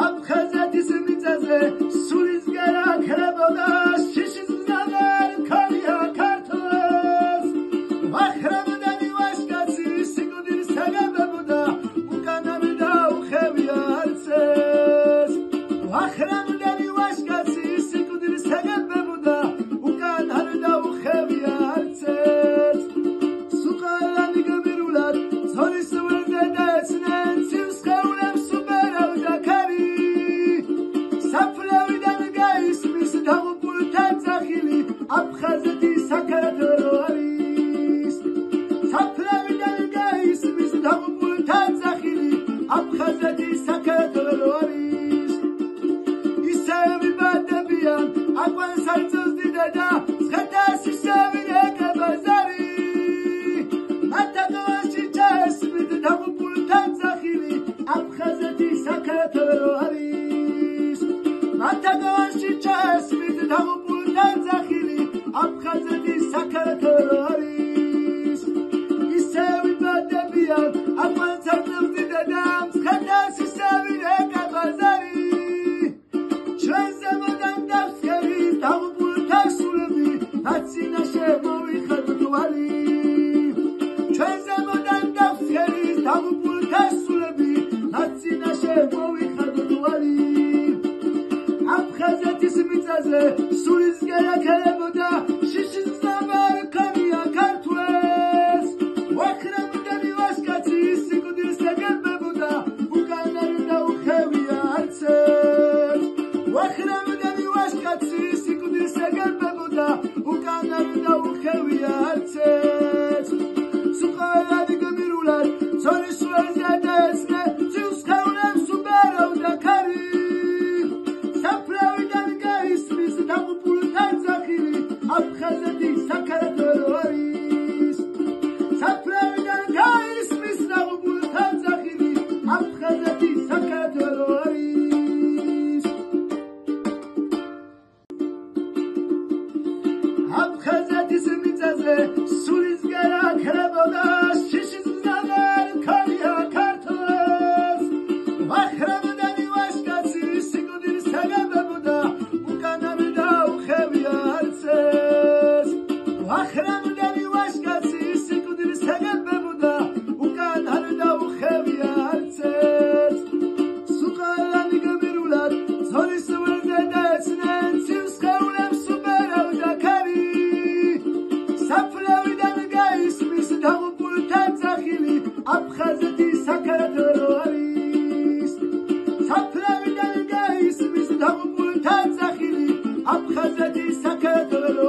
აფხაზეთის მიწაზე სულისგან აქრებოდა შიშის მზავარ ქალია ქართლს ვახრებდანი ვაშკაცი სიკვდილს აგებებოდა უკან არ დაუხევია არცეს ვახრებდანი ვაშკაცი სიკვდილს აგებებოდა უკან არ დაუხევია არცეს სუყალანი გმირულად ზოლის ველზე დაეცნენ ცივს ხეულებს უბერავდა ქარი საფლავიდან გაისმის დაღუპულთა ძახილი აფხაზეთის საქართველო არის საფლავიდან გაისმის დაღუპულთა ძახილი აფხაზეთის საქართველო არის ისევ ვიბადებიან აკვანს არ წევსდიდა და ცხეთას ისევ ეკაბაზარი მათაგავაში ჩაესმით დაღუპულთა ძახილი აფხაზეთის საქართველო არის მათაგავაში ჩაესმით დაღუპულთა ძახილი აფხაზეთის საქართველო არის ისევ ვიბადებიან აკვანს არ წევსდიდა და ცხეთას ისევ ეკაბაზარი ჩვენ ზემოდან დავსხერის დაღუპულთა სულები რაც წინაშე მოვიხადოთ თვალი ჩვენ ზემოდან დავსხერის დაღუპულთა სულები რაც წინაშე მოვიხადოთ თვალი აფხაზეთის მიწაზე სულისგან აქრებოდა შიშის მზავარ ქალია ქართლს ვახრებდანი ვაშკაცი სიკვდილს აგებებოდა უკან არ დაუხევია არცეს ვახრებდანი ვაშკაცი სიკვდილს აგებებოდა უკან არ დაუხევია არცეს სუყალანი გმირულად ზოლის ველზე დაეცნენ ცივს ხეულებს უბერავდა ქარი საფლავიდან გაისმის დაღუპულთა ძახილი აფხაზეთის საქართველო არის საფლავიდან გაისმის დაღუპულთა ძახილი აფხაზეთის საქართველო არის აფხაზეთის მიწაზე სულისგან აქრებოდა შიშის მზავარ ქალია ქართლს ვახრებდანი ვაშკაცი სიკვდილს აგებებოდა უკან არ დაუხევია არცეს ვახრებდანი ვაშკაცი სიკვდილს აგებებოდა უკან არ დაუხევია არცეს სუყალანი გმირულად ზოლის ველზე დაეცნენ ცივს ხეულებს უბერავდა ქარი საფლავიდან გაისმის დაღუპულთა ძახილი აფხაზეთის საქართველო არის საფლავიდან გაისმის დაღუპულთა ძახილი აფხაზეთის საქართველო